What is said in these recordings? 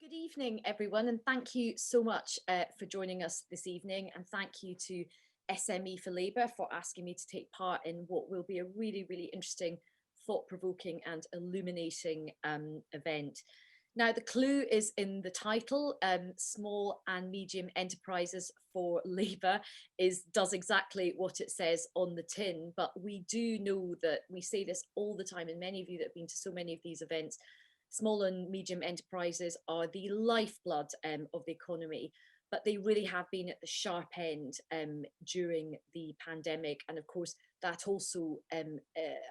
Good evening, everyone, and thank you so much for joining us this evening. And thank you to SME for Labour for asking me to take part in what will be a really, really interesting, thought-provoking and illuminating event. Now, the clue is in the title. Small and medium enterprises for Labour does exactly what it says on the tin. But we do know that we say this all the time, and many of you that have been to so many of these events, small and medium enterprises are the lifeblood of the economy, but they really have been at the sharp end during the pandemic. And of course, that also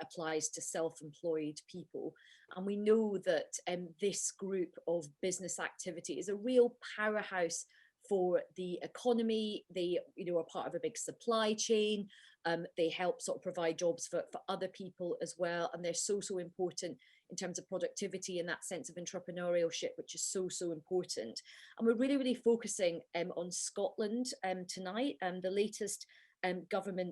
applies to self-employed people. And we know that this group of business activity is a real powerhouse for the economy. They are part of a big supply chain. They help sort of provide jobs for other people as well. And they're so important in terms of productivity and that sense of entrepreneurship, which is so important. And we're really focusing on Scotland tonight. The latest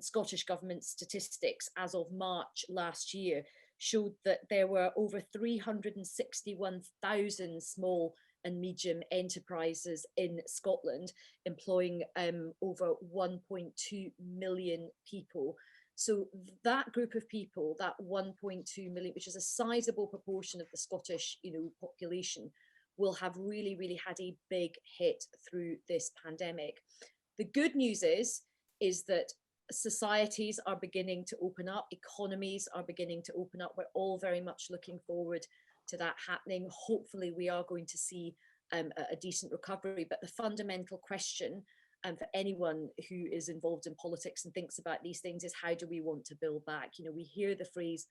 Scottish government statistics as of March last year showed that there were over 361,000 small and medium enterprises in Scotland, employing over 1.2 million people. So that group of people, that 1.2 million, which is a sizable proportion of the Scottish, population, will have really had a big hit through this pandemic. The good news is that societies are beginning to open up, economies are beginning to open up. We're all very much looking forward to that happening. Hopefully we are going to see a decent recovery, but the fundamental question for anyone who is involved in politics and thinks about these things is, how do we want to build back? We hear the phrase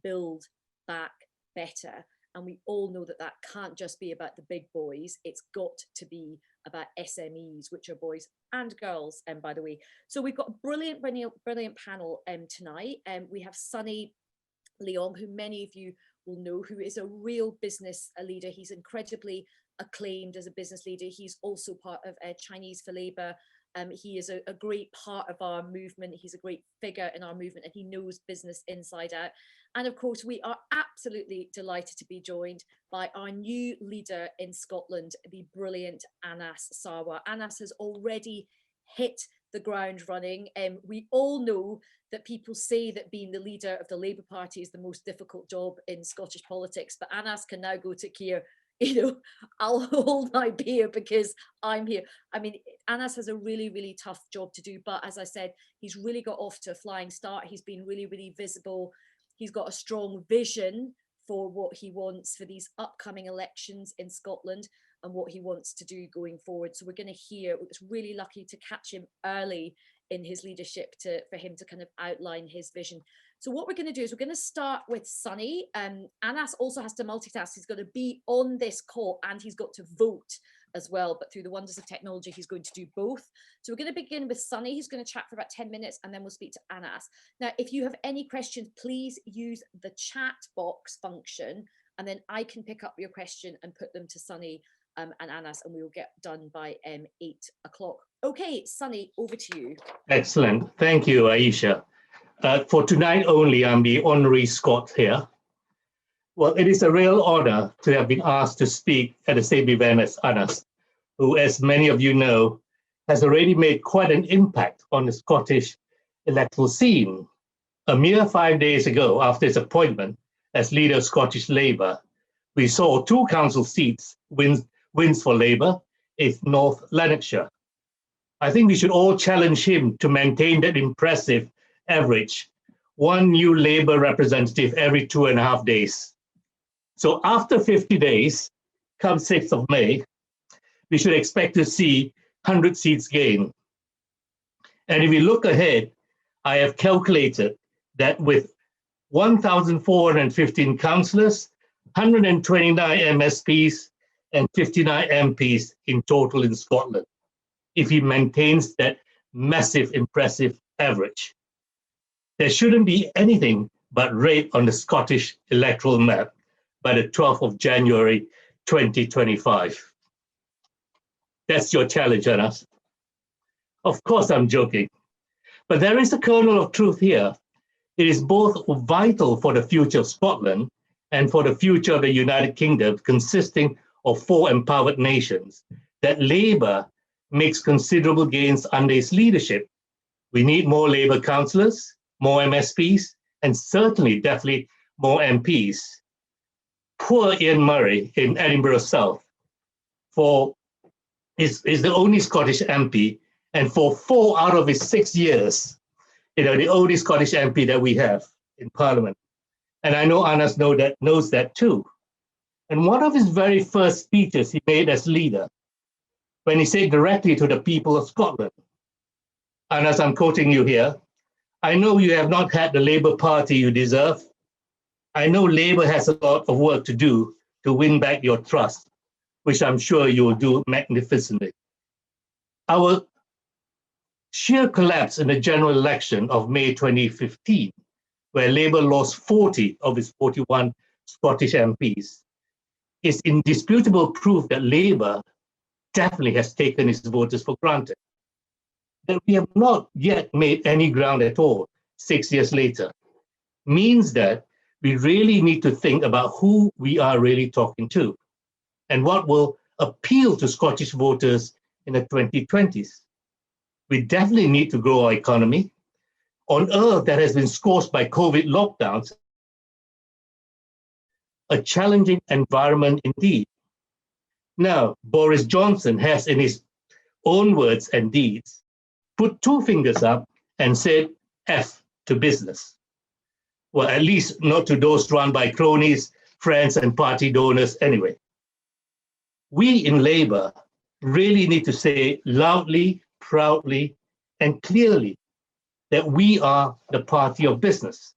build back better, and we all know that that can't just be about the big boys. It's got to be about SMEs, which are boys and girls, by the way. So we've got a brilliant panel tonight. We have Sonny, Leong, who many of you will know, who is a real business leader. He's incredibly acclaimed as a business leader. He's also part of Chinese for Labour. He is a great part of our movement. He's a great figure in our movement, and he knows business inside out. And of course, we are absolutely delighted to be joined by our new leader in Scotland, the brilliant Anas Sarwar. Anas has already hit the ground running. We all know that people say that being the leader of the Labour Party is the most difficult job in Scottish politics, but Anas can now go to Keir. I'll hold my beer because I'm here. I mean, Anas has a really tough job to do, but as I said, he's really got off to a flying start. He's been really visible. He's got a strong vision for what he wants for these upcoming elections in Scotland and what he wants to do going forward. So we're going to hear, it's really lucky to catch him early in his leadership for him to kind of outline his vision. So what we're going to do is we're going to start with Sonny. Anas also has to multitask. He's got to be on this call and he's got to vote as well. But through the wonders of technology, he's going to do both. So we're going to begin with Sonny. He's going to chat for about 10 minutes and then we'll speak to Anas. Now, if you have any questions, please use the chat box function and then I can pick up your question and put them to Sonny and Anas, and we will get done by 8 o'clock. Okay, Sonny, over to you. Excellent. Thank you, Ayesha. For tonight only, I'm the honorary Scot here. Well, it is a real honor to have been asked to speak at the same event as Anas, who, as many of you know, has already made quite an impact on the Scottish electoral scene. A mere 5 days ago, after his appointment as leader of Scottish Labour, we saw 2 council seats wins for Labour in North Lanarkshire. I think we should all challenge him to maintain that impressive average, 1 new Labour representative every 2.5 days. So after 50 days, come 6th of May, we should expect to see 100 seats gain. And if we look ahead, I have calculated that with 1,415 councillors, 129 MSPs, and 59 MPs in total in Scotland, if he maintains that massive, impressive average, there shouldn't be anything but red on the Scottish electoral map by the 12th of January, 2025. That's your challenge, Anas. Of course, I'm joking. But there is a kernel of truth here. It is both vital for the future of Scotland and for the future of the United Kingdom, consisting of 4 empowered nations, that labor makes considerable gains under its leadership. We need more labor councillors, more MSPs, and certainly, definitely more MPs. Poor Ian Murray in Edinburgh South is the only Scottish MP, and for 4 out of his 6 years, the only Scottish MP that we have in Parliament. And I know Anas knows that too. And one of his very first speeches he made as leader, when he said directly to the people of Scotland, Anas, I'm quoting you here, I know you have not had the Labour Party you deserve. I know Labour has a lot of work to do to win back your trust, which I'm sure you will do magnificently. Our sheer collapse in the general election of May 2015, where Labour lost 40 of its 41 Scottish MPs, is indisputable proof that Labour definitely has taken its voters for granted. That we have not yet made any ground at all 6 years later means that we really need to think about who we are really talking to and what will appeal to Scottish voters in the 2020s. We definitely need to grow our economy. On earth that has been scorched by COVID lockdowns, a challenging environment indeed. Now, Boris Johnson has, in his own words and deeds, put 2 fingers up and said F to business. Well, at least not to those run by cronies, friends, and party donors anyway. We in Labour really need to say loudly, proudly, and clearly that we are the party of business.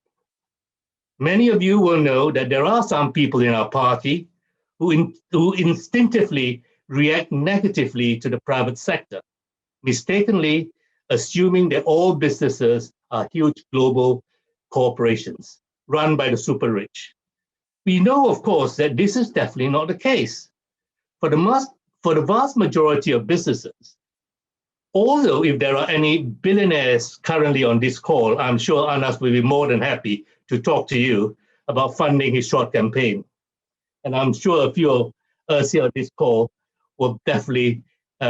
Many of you will know that there are some people in our party who instinctively react negatively to the private sector, mistakenly assuming that all businesses are huge global corporations run by the super rich. We know, of course, that this is definitely not the case. For the vast majority of businesses, although if there are any billionaires currently on this call, I'm sure Anas will be more than happy to talk to you about funding his short campaign. And I'm sure a few of us here on this call will definitely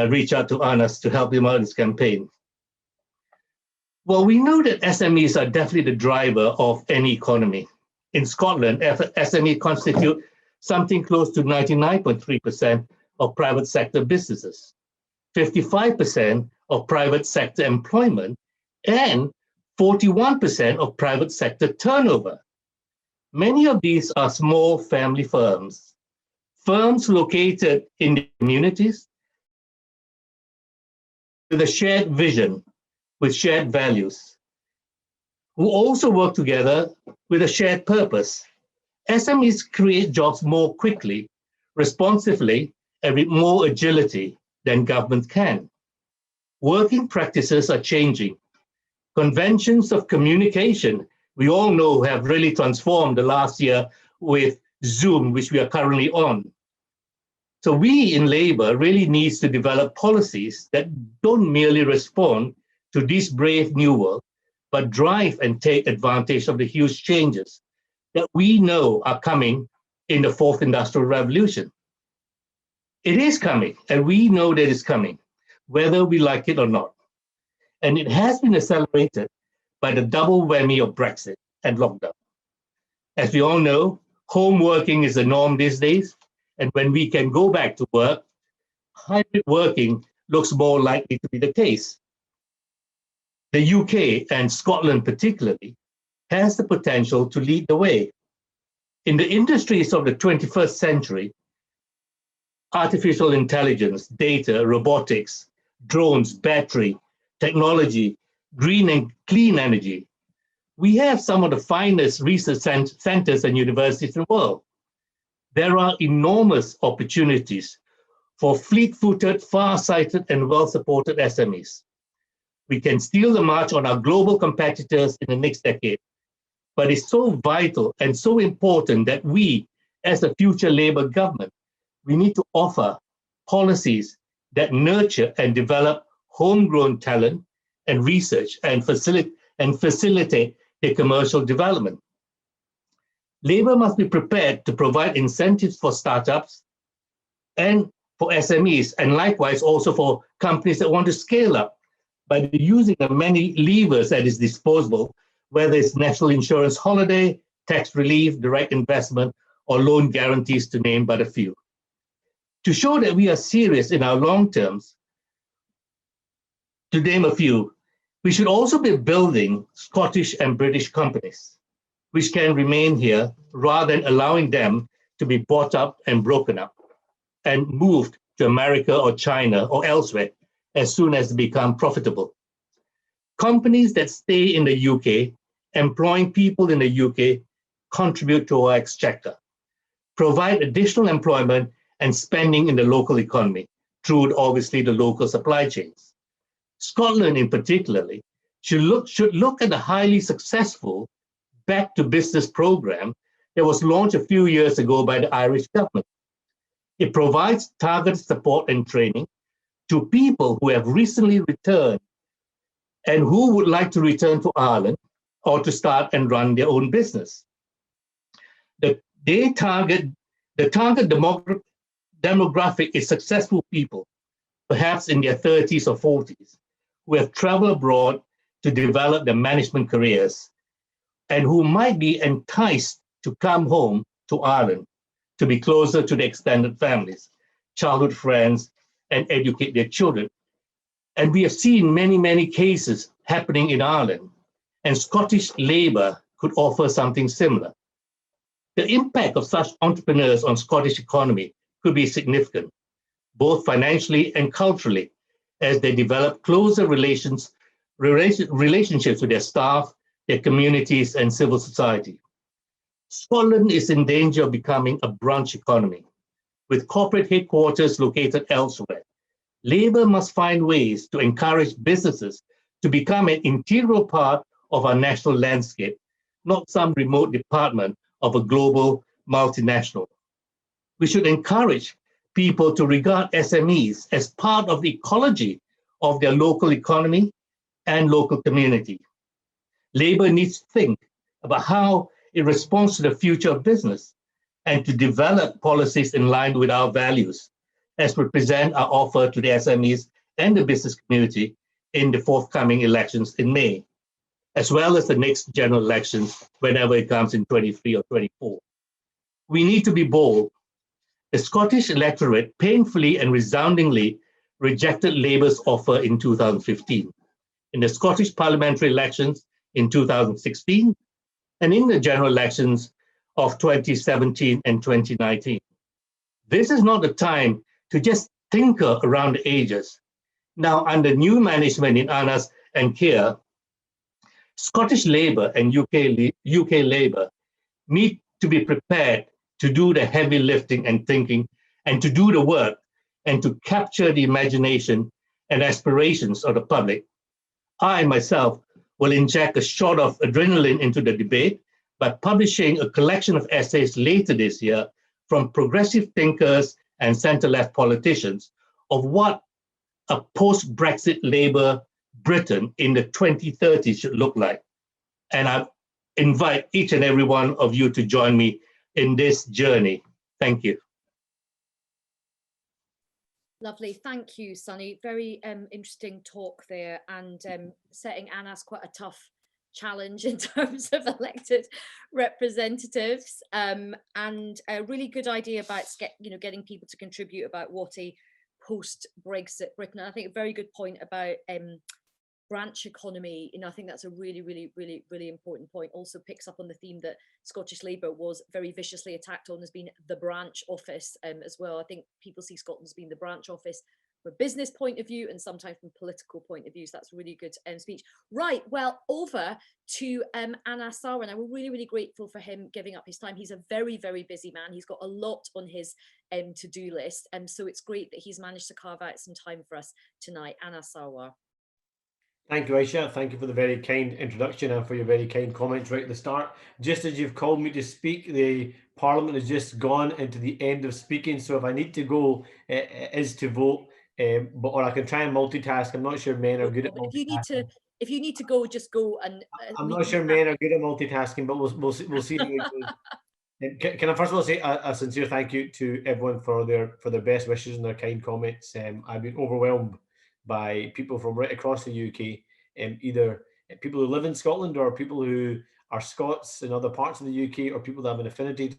reach out to Anas to help him out in his campaign. Well, we know that SMEs are definitely the driver of any economy. In Scotland, SME constitute something close to 99.3% of private sector businesses, 55% of private sector employment, and 41% of private sector turnover. Many of these are small family firms located in the communities with a shared vision, with shared values, who also work together with a shared purpose. SMEs create jobs more quickly, responsively, and with more agility than government can. Working practices are changing. Conventions of communication, we all know, have really transformed the last year with Zoom, which we are currently on. So we in Labour really needs to develop policies that don't merely respond to this brave new world, but drive and take advantage of the huge changes that we know are coming in the 4th Industrial Revolution. It is coming, and we know that it's coming, whether we like it or not. And it has been accelerated by the double whammy of Brexit and lockdown. As we all know, home working is the norm these days, and when we can go back to work, hybrid working looks more likely to be the case. The UK, and Scotland particularly, has the potential to lead the way. In the industries of the 21st century, artificial intelligence, data, robotics, drones, battery, technology, green and clean energy, we have some of the finest research centers and universities in the world. There are enormous opportunities for fleet-footed, far-sighted, and well-supported SMEs. We can steal the march on our global competitors in the next decade. But it's so vital and so important that we, as a future Labour government, we need to offer policies that nurture and develop homegrown talent and research and facilitate their commercial development. Labour must be prepared to provide incentives for startups, and for SMEs, and likewise also for companies that want to scale up by using the many levers at its disposal, whether it's national insurance holiday, tax relief, direct investment, or loan guarantees, to name but a few. To show that we are serious in our long terms, to name a few, we should also be building Scottish and British companies, which can remain here rather than allowing them to be bought up and broken up and moved to America or China or elsewhere as soon as they become profitable. Companies that stay in the UK, employing people in the UK, contribute to our exchequer, provide additional employment and spending in the local economy through obviously the local supply chains. Scotland in particularly should look at the highly successful Back to Business program that was launched a few years ago by the Irish government. It provides targeted support and training to people who have recently returned and who would like to return to Ireland or to start and run their own business. The target demographic is successful people, perhaps in their 30s or 40s, who have traveled abroad to develop their management careers and who might be enticed to come home to Ireland to be closer to their extended families, childhood friends, and educate their children. And we have seen many, many cases happening in Ireland, and Scottish Labour could offer something similar. The impact of such entrepreneurs on Scottish economy could be significant, both financially and culturally, as they develop closer relationships with their staff, their communities, and civil society. Scotland is in danger of becoming a branch economy, with corporate headquarters located elsewhere. Labour must find ways to encourage businesses to become an integral part of our national landscape, not some remote department of a global multinational. We should encourage people to regard SMEs as part of the ecology of their local economy and local community. Labour needs to think about how it responds to the future of business and to develop policies in line with our values as we present our offer to the SMEs and the business community in the forthcoming elections in May, as well as the next general elections whenever it comes in 23 or 24. We need to be bold. The Scottish electorate painfully and resoundingly rejected Labour's offer in 2015, in the Scottish parliamentary elections in 2016, and in the general elections of 2017 and 2019. This is not the time to just tinker around the edges. Now, under new management in Anas and Keir, Scottish Labour and UK Labour need to be prepared to do the heavy lifting and thinking and to do the work and to capture the imagination and aspirations of the public. I myself will inject a shot of adrenaline into the debate by publishing a collection of essays later this year from progressive thinkers and centre-left politicians of what a post-Brexit Labour Britain in the 2030s should look like. And I invite each and every one of you to join me in this journey. Thank you. Lovely, thank you, Sonny. Very interesting talk there, and setting Anas quite a tough challenge in terms of elected representatives, and a really good idea about getting people to contribute about what a post-Brexit Britain. And I think a very good point about branch economy. I think that's a really important point. Also picks up on the theme that Scottish Labour was very viciously attacked on as being the branch office as well. I think people see Scotland as being the branch office from a business point of view and sometimes from a political point of view. So that's a really good speech. Right, well, over to Anas Sarwar. And we're really grateful for him giving up his time. He's a very busy man. He's got a lot on his to-do list. So it's great that he's managed to carve out some time for us tonight. Anas Sarwar. Thank you, Ayesha. Thank you for the very kind introduction and for your very kind comments right at the start. Just as you've called me to speak, the Parliament has just gone into the end of speaking. So if I need to go, it is to vote, or I can try and multitask. I'm not sure men are good at multitasking. If you need to go, just go. And I'm not sure men are good at multitasking, but we'll see how it Can I first of all say a sincere thank you to everyone for their best wishes and their kind comments. I've been overwhelmed by people from right across the UK, either people who live in Scotland or people who are Scots in other parts of the UK, or people that have an affinity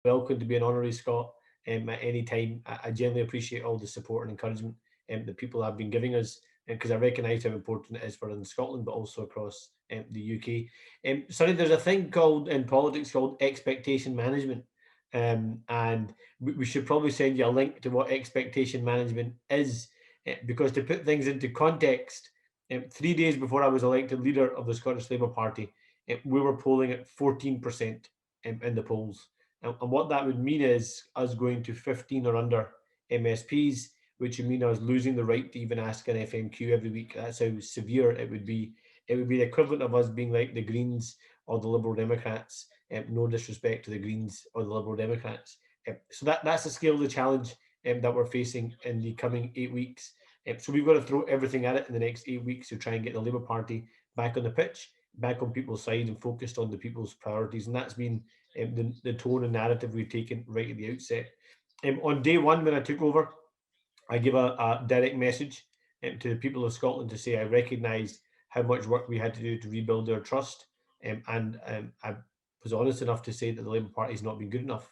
welcome to be an honorary Scot at any time. I genuinely appreciate all the support and encouragement that people have been giving us, because I recognise how important it is for in Scotland, but also across the UK. Sorry, there's a thing called in politics called expectation management, and we should probably send you a link to what expectation management is, because to put things into context, 3 days before I was elected leader of the Scottish Labour Party, we were polling at 14% in the polls. And what that would mean is us going to 15 or under MSPs, which would mean us losing the right to even ask an FMQ every week. That's how severe it would be. It would be the equivalent of us being like the Greens or the Liberal Democrats. No disrespect to the Greens or the Liberal Democrats. So that's the scale of the challenge that we're facing in the coming 8 weeks. So we've got to throw everything at it in the next 8 weeks to try and get the Labour Party back on the pitch, back on people's side, and focused on the people's priorities. And that's been the tone and narrative we've taken right at the outset. On day one, when I took over, I give a direct message to the people of Scotland to say I recognised how much work we had to do to rebuild their trust, and I was honest enough to say that the Labour Party has not been good enough.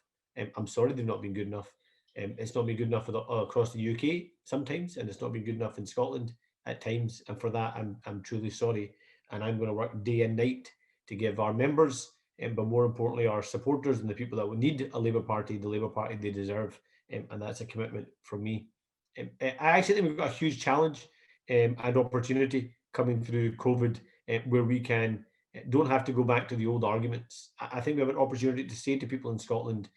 I'm sorry they've not been good enough. It's not been good enough across the UK sometimes, and it's not been good enough in Scotland at times. And for that, I'm truly sorry. And I'm going to work day and night to give our members, but more importantly, our supporters and the people that would need a Labour Party, the Labour Party they deserve. And that's a commitment from me. I actually think we've got a huge challenge and opportunity coming through COVID, where we don't have to go back to the old arguments. I think we have an opportunity to say to people in Scotland,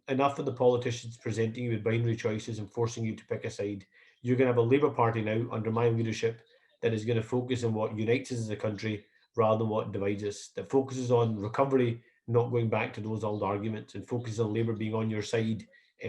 enough of the politicians presenting you with binary choices and forcing you to pick a side. You're going to have a Labour Party now under my leadership that is going to focus on what unites us as a country rather than what divides us, that focuses on recovery, not going back to those old arguments, and focuses on Labour being on your side,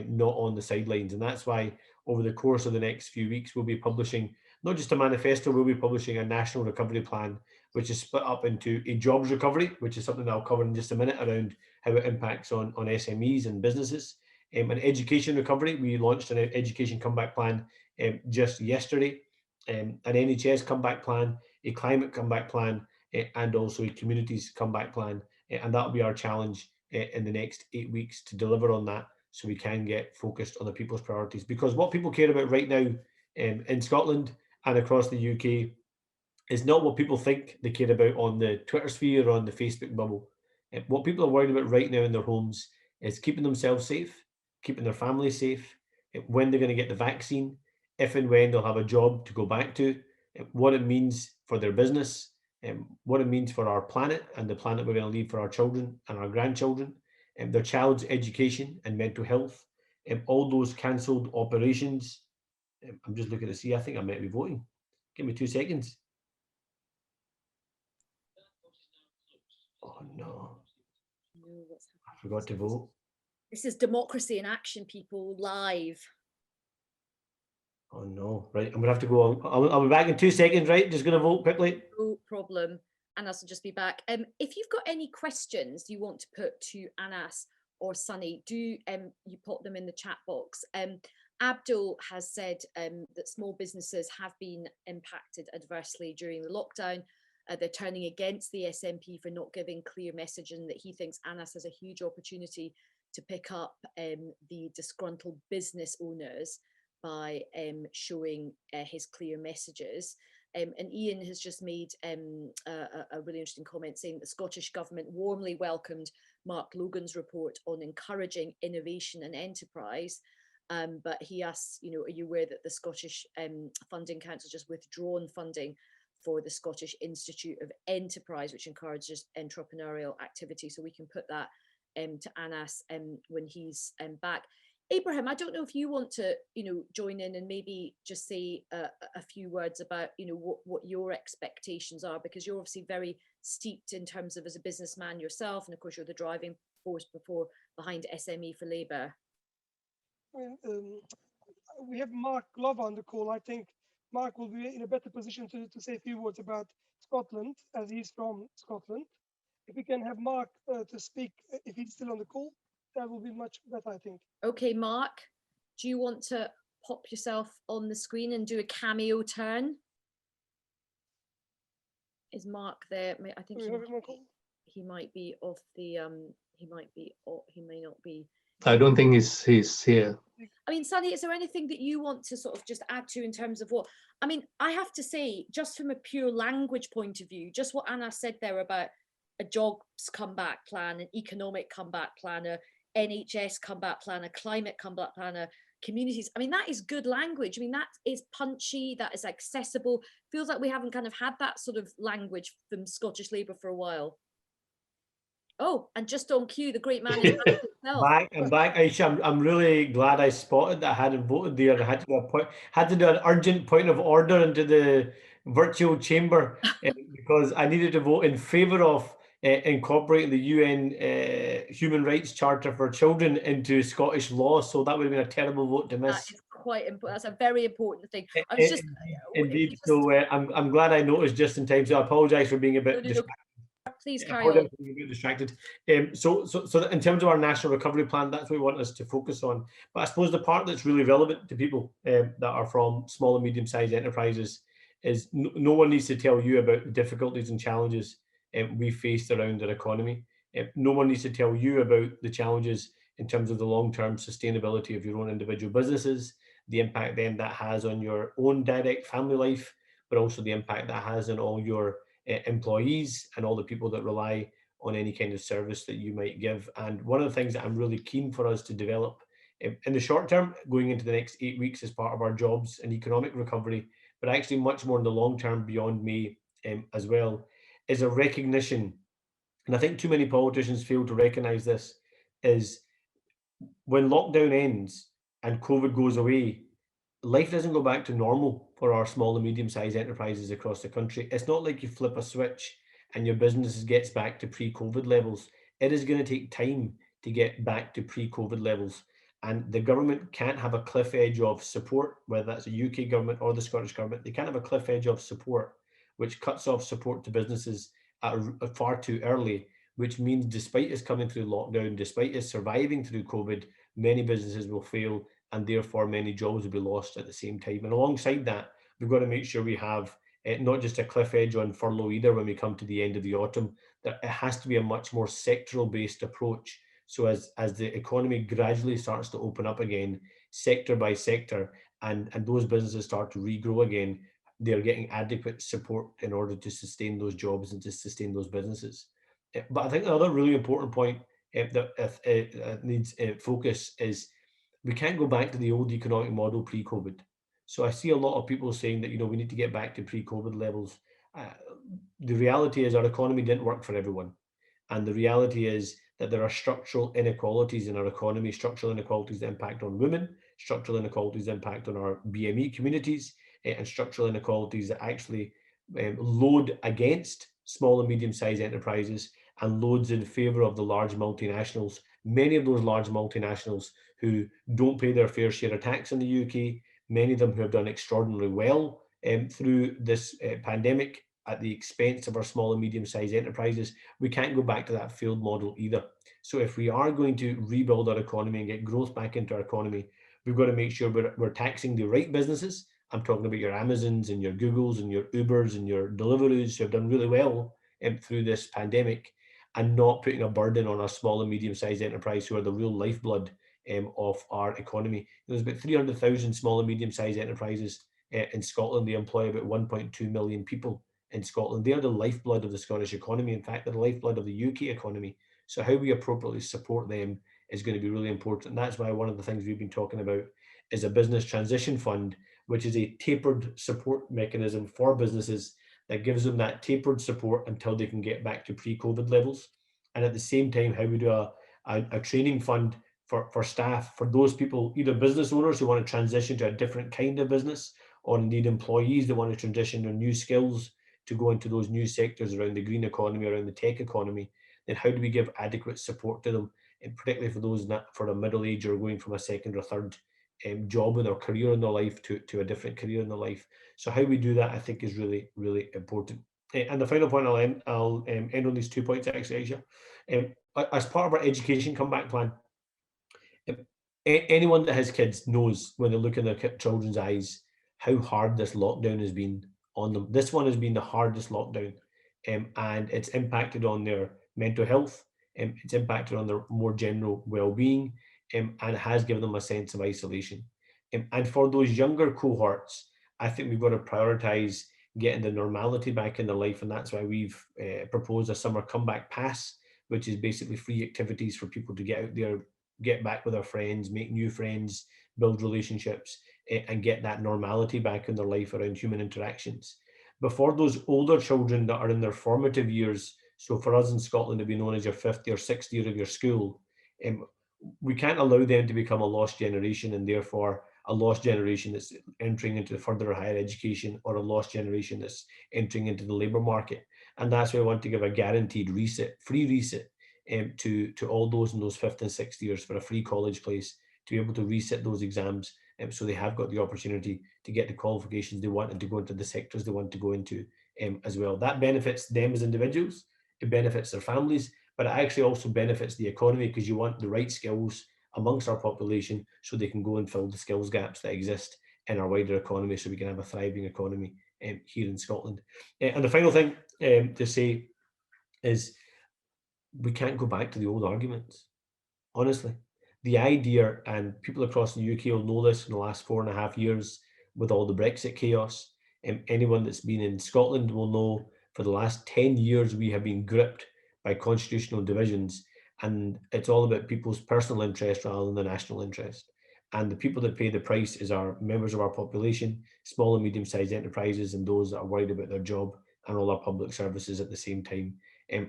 not on the sidelines. And that's why over the course of the next few weeks, we'll be publishing not just a manifesto, we'll be publishing a national recovery plan, which is split up into a jobs recovery, which is something that I'll cover in just a minute around how it impacts on SMEs and businesses. An education recovery, we launched an education comeback plan just yesterday, an NHS comeback plan, a climate comeback plan, and also a communities comeback plan. And that'll be our challenge in the next 8 weeks to deliver on that, so we can get focused on the people's priorities. Because what people care about right now in Scotland and across the UK is not what people think they care about on the Twitter sphere or on the Facebook bubble. What people are worried about right now in their homes is keeping themselves safe, keeping their families safe, when they're going to get the vaccine, if and when they'll have a job to go back to, what it means for their business, what it means for our planet and the planet we're going to leave for our children and our grandchildren, their child's education and mental health, all those cancelled operations. I'm just looking to see, I think I might be voting. Give me 2 seconds. Oh no. No, what's I forgot to vote. This is democracy in action, people, live. Oh no, right. I'm gonna have to go. I'll be back in 2 seconds, right? Just gonna vote quickly. No problem. Anas will just be back. If you've got any questions you want to put to Anas or Sonny, do you pop them in the chat box. Abdul has said that small businesses have been impacted adversely during the lockdown. They're turning against the SNP for not giving clear message, and that he thinks Anas has a huge opportunity to pick up the disgruntled business owners by showing his clear messages. And Ian has just made a really interesting comment saying the Scottish Government warmly welcomed Mark Logan's report on encouraging innovation and enterprise. But he asks, are you aware that the Scottish Funding Council just withdrawn funding for the Scottish Institute of Enterprise, which encourages entrepreneurial activity? So we can put that to Anas when he's back. Abraham, I don't know if you want to, join in and maybe just say a few words about, what your expectations are, because you're obviously very steeped in terms of as a businessman yourself, and of course you're the driving force behind SME for Labour. We have Mark Glover on the call. I think Mark will be in a better position to say a few words about Scotland, as he's from Scotland. If we can have Mark to speak, if he's still on the call, that will be much better, I think. Okay, Mark, do you want to pop yourself on the screen and do a cameo turn? Is Mark there? I think he might be off the he may not be. I don't think he's here. I mean, Sonny, is there anything that you want to sort of just add to in terms of what, I mean, I have to say, just from a pure language point of view, just what Anna said there about a jobs comeback plan, an economic comeback plan, a NHS comeback plan, a climate comeback plan, a communities. I mean, that is good language. I mean, that is punchy, that is accessible. Feels like we haven't kind of had that sort of language from Scottish Labour for a while. Oh, and just on cue, the great man is back. I'm back, Ayesha. I'm really glad I spotted that I hadn't voted there. I had to do an urgent point of order into the virtual chamber because I needed to vote in favour of incorporating the UN Human Rights Charter for Children into Scottish law. So that would have been a terrible vote to miss. That is quite important. That's a very important thing. I was indeed. So I'm glad I noticed just in time. So I apologise for being a bit distracted. Please carry on. Distracted. So in terms of our national recovery plan, that's what we want us to focus on. But I suppose the part that's really relevant to people that are from small and medium-sized enterprises is no one needs to tell you about the difficulties and challenges we faced around our economy. No one needs to tell you about the challenges in terms of the long-term sustainability of your own individual businesses, the impact then that has on your own direct family life, but also the impact that has on all your employees and all the people that rely on any kind of service that you might give. And one of the things that I'm really keen for us to develop in the short term, going into the next 8 weeks as part of our jobs and economic recovery, but actually much more in the long term beyond May as well, is a recognition, and I think too many politicians fail to recognise this, is when lockdown ends and COVID goes away, life doesn't go back to normal for our small and medium-sized enterprises across the country. It's not like you flip a switch and your business gets back to pre-COVID levels. It is going to take time to get back to pre-COVID levels. And the government can't have a cliff edge of support, whether that's the UK government or the Scottish government. They can't have a cliff edge of support, which cuts off support to businesses far too early, which means despite us coming through lockdown, despite us surviving through COVID, many businesses will fail and therefore many jobs will be lost at the same time. And alongside that, we've got to make sure we have not just a cliff edge on furlough either when we come to the end of the autumn, that it has to be a much more sectoral based approach. So as the economy gradually starts to open up again, sector by sector, and those businesses start to regrow again, they're getting adequate support in order to sustain those jobs and to sustain those businesses. But I think another really important point that needs focus is we can't go back to the old economic model pre-COVID. So I see a lot of people saying that, we need to get back to pre-COVID levels. The reality is our economy didn't work for everyone. And the reality is that there are structural inequalities in our economy, structural inequalities that impact on women, structural inequalities that impact on our BME communities, and structural inequalities that actually load against small and medium-sized enterprises and loads in favour of the large multinationals. Many of those large multinationals who don't pay their fair share of tax in the UK, many of them who have done extraordinarily well through this pandemic at the expense of our small and medium-sized enterprises. We can't go back to that failed model either. So if we are going to rebuild our economy and get growth back into our economy, we've got to make sure we're taxing the right businesses. I'm talking about your Amazons and your Googles and your Ubers and your Deliveroo's who have done really well through this pandemic, and not putting a burden on our small and medium-sized enterprise who are the real lifeblood of our economy. There's about 300,000 small and medium-sized enterprises in Scotland. They employ about 1.2 million people in Scotland. They are the lifeblood of the Scottish economy. In fact, they're the lifeblood of the UK economy. So how we appropriately support them is going to be really important. And that's why one of the things we've been talking about is a business transition fund, which is a tapered support mechanism for businesses that gives them that tapered support until they can get back to pre-COVID levels. And at the same time, how we do a training fund for staff, for those people, either business owners who want to transition to a different kind of business, or indeed employees that want to transition to new skills to go into those new sectors around the green economy, around the tech economy. Then how do we give adequate support to them, and particularly for those for a middle age or going from a second or third job in their career in their life to a different career in their life. So how we do that, I think, is really, really important. And the final point I'll end on these 2 points, actually, Aisha. As part of our education comeback plan, anyone that has kids knows when they look in their children's eyes how hard this lockdown has been on them. This one has been the hardest lockdown, and it's impacted on their mental health, it's impacted on their more general well-being, and it has given them a sense of isolation. And for those younger cohorts, I think we've got to prioritise getting the normality back in their life, and that's why we've proposed a summer comeback pass, which is basically free activities for people to get out there, get back with their friends, make new friends, build relationships, and get that normality back in their life around human interactions. But for those older children that are in their formative years, so for us in Scotland, it'd be known as your 50th or 60th year of your school, we can't allow them to become a lost generation, and therefore a lost generation that's entering into further higher education, or a lost generation that's entering into the labour market. And that's why I want to give a guaranteed reset, free reset, to all those in those 50th and 60th years for a free college place, to be able to reset those exams, so they have got the opportunity to get the qualifications they want and to go into the sectors they want to go into, as well. That benefits them as individuals, it benefits their families, but it actually also benefits the economy, because you want the right skills amongst our population so they can go and fill the skills gaps that exist in our wider economy, so we can have a thriving economy here in Scotland. And the final thing to say is, we can't go back to the old arguments. Honestly, the idea, and people across the UK will know this in the last 4.5 years with all the Brexit chaos, and anyone that's been in Scotland will know for the last 10 years we have been gripped by constitutional divisions, and it's all about people's personal interest rather than the national interest. And the people that pay the price is our members of our population, small and medium-sized enterprises, and those that are worried about their job and all our public services at the same time.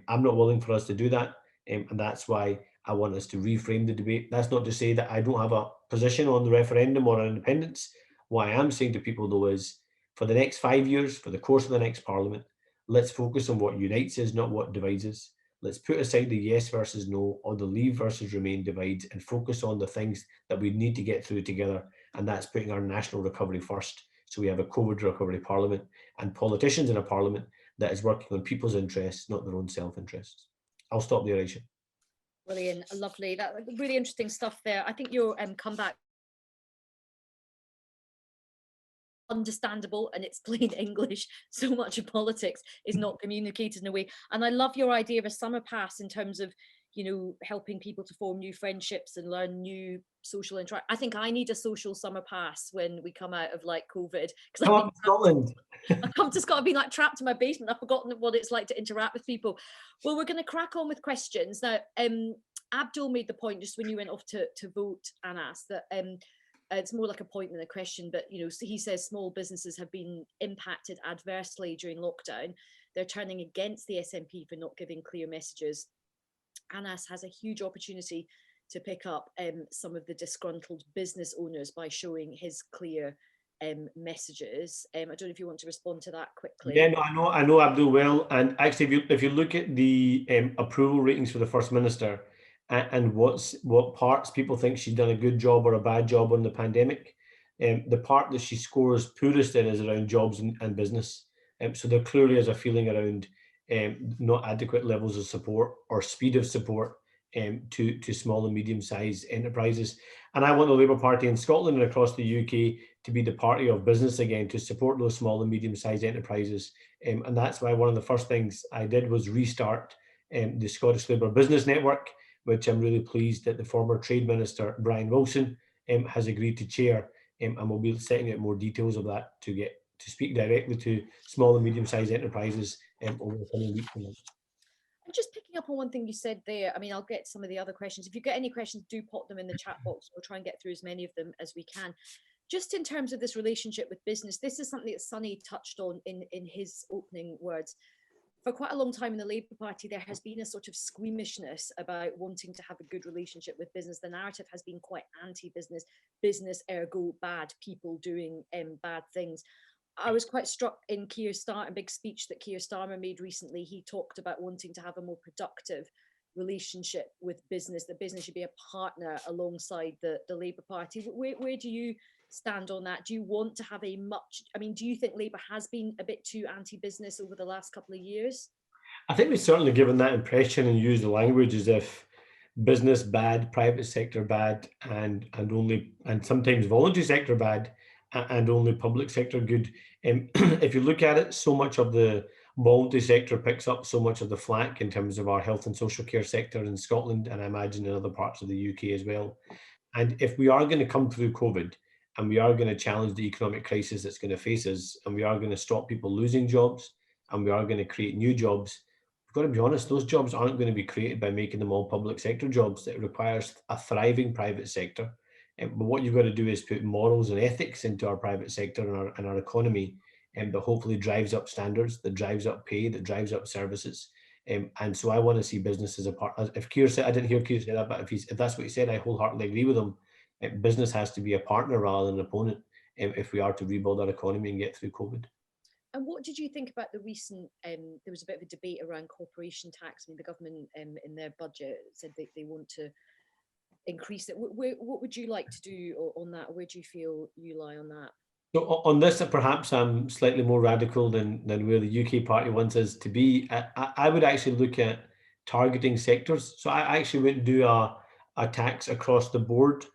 I'm not willing for us to do that, and that's why I want us to reframe the debate. That's not to say that I don't have a position on the referendum or on independence. What I am saying to people, though, is for the next 5 years, for the course of the next parliament, let's focus on what unites us, not what divides us. Let's put aside the yes versus no, or the leave versus remain divides, and focus on the things that we need to get through together. And that's putting our national recovery first. So we have a COVID recovery parliament and politicians in a parliament that is working on people's interests, not their own self-interests. I'll stop there, Ayesha. Brilliant, lovely. That really interesting stuff there. I think your comeback understandable, and it's plain English. So much of politics is not communicated in a way. And I love your idea of a summer pass in terms of, you know, helping people to form new friendships and learn new social interaction. I think I need a social summer pass when we come out of like COVID, because Come to Scotland. I've come to Scotland, I've been like trapped in my basement. I've forgotten what it's like to interact with people. Well, we're going to crack on with questions now. Abdul made the point just when you went off to vote, Anas, that it's more like a point than a question, but you know, he says small businesses have been impacted adversely during lockdown. They're turning against the SNP for not giving clear messages. Anas has a huge opportunity to pick up some of the disgruntled business owners by showing his clear messages. I don't know if you want to respond to that quickly. Yeah, no, I know Abdul well, and actually, if you look at the approval ratings for the First Minister, and what parts people think she's done a good job or a bad job on the pandemic, the part that she scores poorest in is around jobs and business. So there clearly is a feeling around not adequate levels of support or speed of support to small and medium-sized enterprises. And I want the Labour Party in Scotland and across the UK to be the party of business again, to support those small and medium-sized enterprises. And that's why one of the first things I did was restart the Scottish Labour Business Network, which I'm really pleased that the former Trade Minister, Brian Wilson, has agreed to chair. And we'll be setting out more details of that to get to speak directly to small and medium-sized enterprises over the coming weeks and months. And just picking up on one thing you said there, I mean, I'll get some of the other questions. If you get any questions, do pop them in the chat box. We'll try and get through as many of them as we can. Just in terms of this relationship with business, this is something that Sonny touched on in his opening words. For quite a long time in the Labour Party, there has been a sort of squeamishness about wanting to have a good relationship with business. The narrative has been quite anti-business, business ergo bad people doing bad things. I was quite struck in Keir Starmer, a big speech that Keir Starmer made recently. He talked about wanting to have a more productive relationship with business, that business should be a partner alongside the Labour Party. Where do you stand on that? Do you want to have do you think Labour has been a bit too anti-business over the last couple of years? I think we've certainly given that impression and used the language as if business bad, private sector bad, and sometimes voluntary sector bad, and only public sector good. If you look at it, so much of the voluntary sector picks up so much of the flack in terms of our health and social care sector in Scotland, and I imagine in other parts of the UK as well. And if we are going to come through COVID and we are going to challenge the economic crisis that's going to face us, and we are going to stop people losing jobs, and we are going to create new jobs, we've got to be honest, those jobs aren't going to be created by making them all public sector jobs. It requires a thriving private sector. But what you've got to do is put morals and ethics into our private sector and our economy, and that hopefully drives up standards, that drives up pay, that drives up services. And so I want to see business as a part. If Keir said, I didn't hear Keir say that, but if that's what he said, I wholeheartedly agree with him. Business has to be a partner rather than an opponent if we are to rebuild our economy and get through COVID. And what did you think about the recent, there was a bit of a debate around corporation tax. I mean, the government in their budget said they want to increase it. What would you like to do on that? Where do you feel you lie on that? So on this, perhaps I'm slightly more radical than where the UK party wants us to be. I would actually look at targeting sectors. So I actually wouldn't do a tax across the board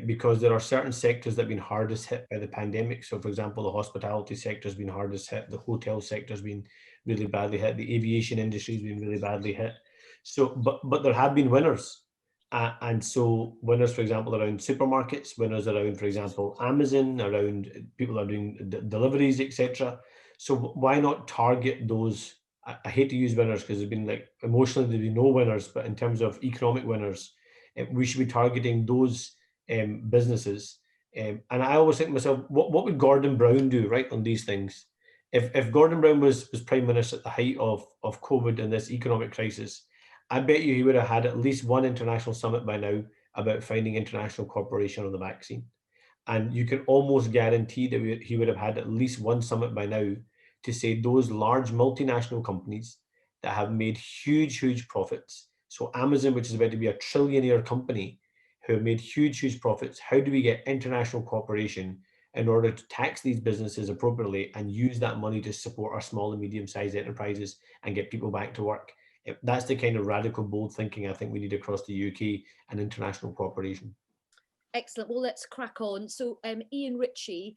because there are certain sectors that have been hardest hit by the pandemic. So for example, the hospitality sector has been hardest hit. The hotel sector has been really badly hit. The aviation industry has been really badly hit. So, but there have been winners. And so winners, for example, around supermarkets, winners around, for example, Amazon, around people are doing deliveries, etc. So why not target those? I hate to use winners because there's been like emotionally there'd be no winners, but in terms of economic winners, we should be targeting those businesses. And I always think to myself, what would Gordon Brown do, right, on these things? If Gordon Brown was Prime Minister at the height of COVID and this economic crisis, I bet you he would have had at least one international summit by now about finding international cooperation on the vaccine. And you can almost guarantee that he would have had at least one summit by now to say those large multinational companies that have made huge profits. So Amazon, which is about to be a trillionaire company, who have made huge profits, how do we get international cooperation in order to tax these businesses appropriately and use that money to support our small and medium-sized enterprises and get people back to work? That's the kind of radical, bold thinking I think we need across the UK and international cooperation. Excellent. Well, let's crack on. So Ian Ritchie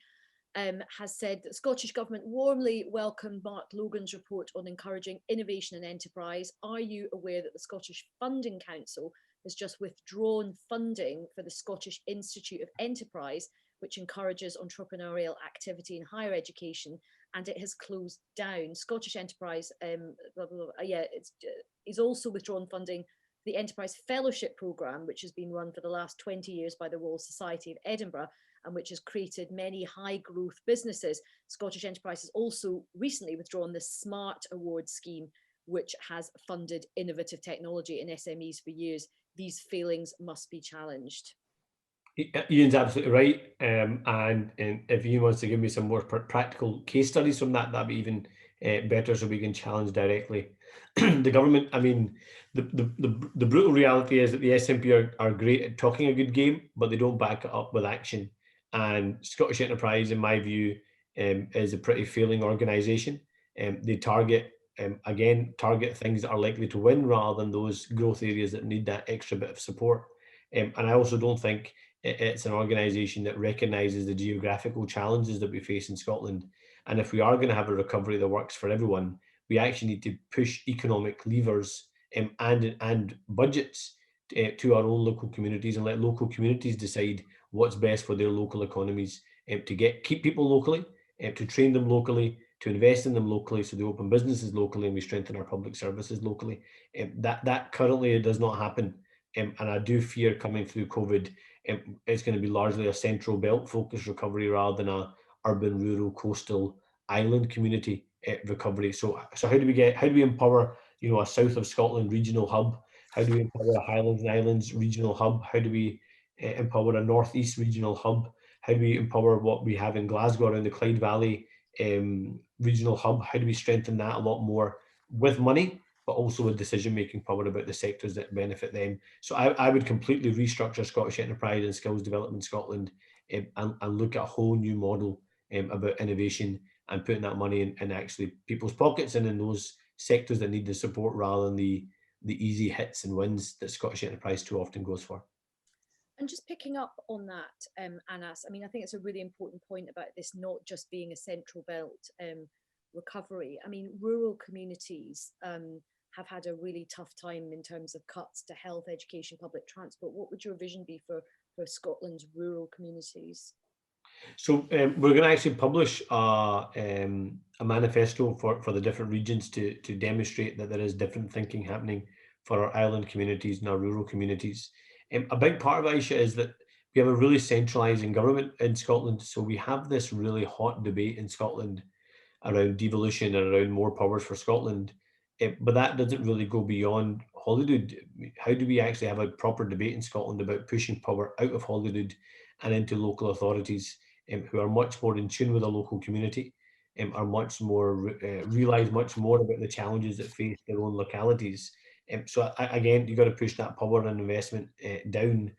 has said that the Scottish Government warmly welcomed Mark Logan's report on encouraging innovation and enterprise. Are you aware that the Scottish Funding Council has just withdrawn funding for the Scottish Institute of Enterprise, which encourages entrepreneurial activity in higher education, and it has closed down? Scottish Enterprise, is also withdrawn funding the Enterprise Fellowship Programme, which has been run for the last 20 years by the Royal Society of Edinburgh, and which has created many high growth businesses. Scottish Enterprise has also recently withdrawn the SMART Award scheme, which has funded innovative technology in SMEs for years. These failings must be challenged. Ian's absolutely right. And if Ian wants to give me some more practical case studies from that, that'd be even better, so we can challenge directly the government. I mean, the brutal reality is that the SNP are great at talking a good game, but they don't back it up with action. And Scottish Enterprise, in my view, is a pretty failing organisation. They target things that are likely to win rather than those growth areas that need that extra bit of support. And I also don't think it's an organisation that recognises the geographical challenges that we face in Scotland. And if we are going to have a recovery that works for everyone, we actually need to push economic levers and budgets to our own local communities, and let local communities decide what's best for their local economies, to keep people locally, to train them locally, to invest in them locally, so they open businesses locally and we strengthen our public services locally. That currently does not happen. And I do fear coming through COVID, it's going to be largely a central belt focused recovery rather than a urban, rural, coastal, island community recovery. So how do we empower, a south of Scotland regional hub? How do we empower a Highlands and Islands regional hub? How do we empower a northeast regional hub? How do we empower what we have in Glasgow around the Clyde Valley regional hub? How do we strengthen that a lot more with money but also with decision-making power about the sectors that benefit them. So I would completely restructure Scottish Enterprise and Skills Development Scotland, and look at a whole new model about innovation and putting that money in actually people's pockets and in those sectors that need the support, rather than the easy hits and wins that Scottish Enterprise too often goes for. And just picking up on that, Anas, I mean, I think it's a really important point about this not just being a central belt recovery. I mean, rural communities have had a really tough time in terms of cuts to health, education, public transport. What would your vision be for Scotland's rural communities? So we're going to actually publish a manifesto for the different regions to demonstrate that there is different thinking happening for our island communities and our rural communities. A big part of Ayesha is that we have a really centralising government in Scotland. So we have this really hot debate in Scotland around devolution and around more powers for Scotland. But that doesn't really go beyond Holyrood. How do we actually have a proper debate in Scotland about pushing power out of Holyrood and into local authorities who are much more in tune with the local community, are much more, realise much more about the challenges that face their own localities. So again, you've got to push that power and investment down.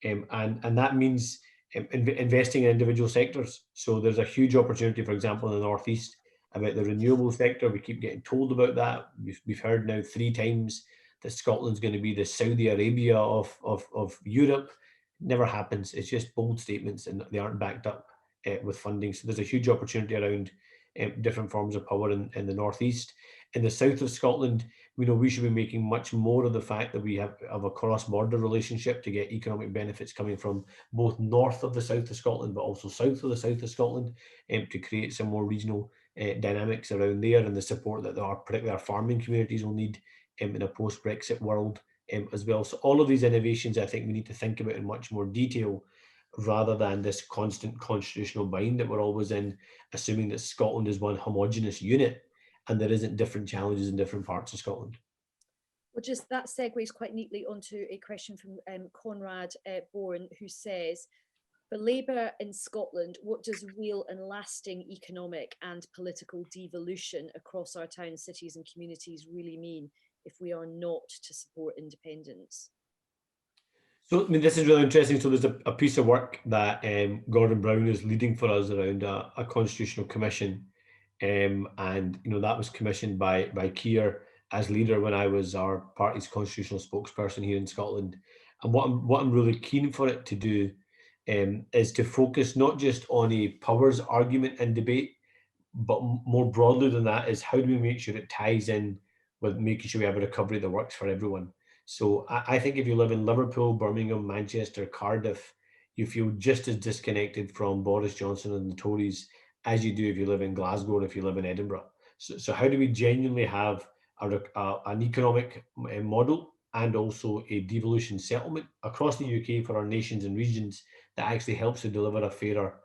And that means investing in individual sectors. So there's a huge opportunity, for example, in the Northeast about the renewable sector. We keep getting told about that. We've heard now 3 times that Scotland's going to be the Saudi Arabia of Europe. Never happens. It's just bold statements and they aren't backed up with funding. So there's a huge opportunity around different forms of power in the Northeast. In the south of Scotland, we know we should be making much more of the fact that we have a cross-border relationship to get economic benefits coming from both north of the south of Scotland, but also south of the south of Scotland, to create some more regional dynamics around there, and the support that our particular farming communities will need in a post-Brexit world as well. So all of these innovations, I think we need to think about in much more detail, rather than this constant constitutional bind that we're always in, assuming that Scotland is one homogenous unit and there isn't different challenges in different parts of Scotland. Well, just that segues quite neatly onto a question from Conrad Bourne, who says, for Labour in Scotland, what does real and lasting economic and political devolution across our towns, cities and communities really mean if we are not to support independence? So, I mean, this is really interesting. So there's a piece of work that Gordon Brown is leading for us around a constitutional commission. And, you know, that was commissioned by Keir as leader when I was our party's constitutional spokesperson here in Scotland. And what I'm really keen for it to do is to focus not just on a powers argument and debate, but more broadly than that is how do we make sure it ties in with making sure we have a recovery that works for everyone. So I think if you live in Liverpool, Birmingham, Manchester, Cardiff, you feel just as disconnected from Boris Johnson and the Tories as you do if you live in Glasgow or if you live in Edinburgh. So how do we genuinely have an economic model and also a devolution settlement across the UK for our nations and regions that actually helps to deliver a fairer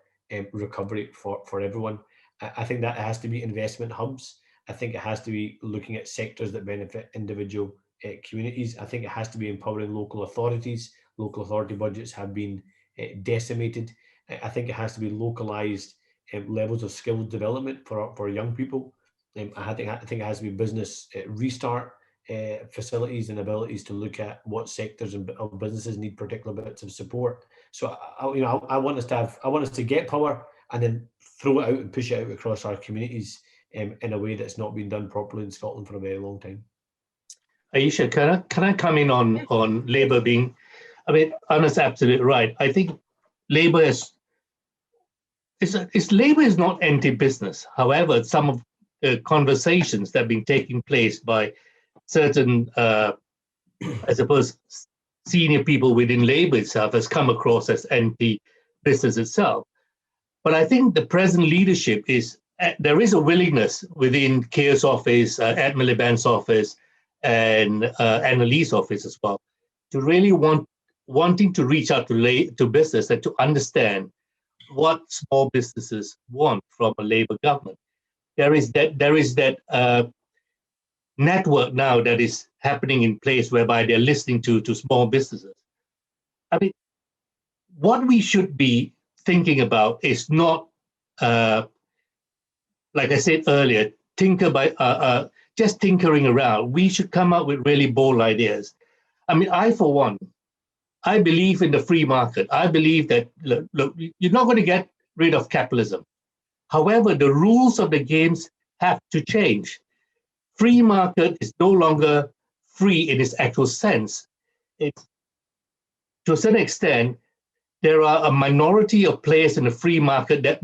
recovery for everyone? I think that it has to be investment hubs. I think it has to be looking at sectors that benefit individual communities. I think it has to be empowering local authorities. Local authority budgets have been decimated. I think it has to be localized levels of skill development for young people. I think it has to be business restart facilities and abilities to look at what sectors of businesses need particular bits of support. So I want us to get power and then throw it out and push it out across our communities in a way that's not been done properly in Scotland for a very long time. Ayesha, can I come in on Labour being, I mean, Anna's absolutely right. I think Labour Labour is not anti-business. However, some of the conversations that have been taking place by certain, I suppose, senior people within Labour itself has come across as anti-business itself. But I think the present leadership there is a willingness within Keir's office, Ed Miliband's office, and Annalise's office as well, to really wanting to reach out to business and to understand what small businesses want from a Labour government. There is that network now that is happening in place whereby they're listening to small businesses. I mean, what we should be thinking about is not, like I said earlier, tinker just tinkering around. We should come up with really bold ideas. I mean, for one, I believe in the free market. I believe that, look, you're not going to get rid of capitalism. However, the rules of the games have to change. Free market is no longer free in its actual sense. It's, to a certain extent, there are a minority of players in the free market that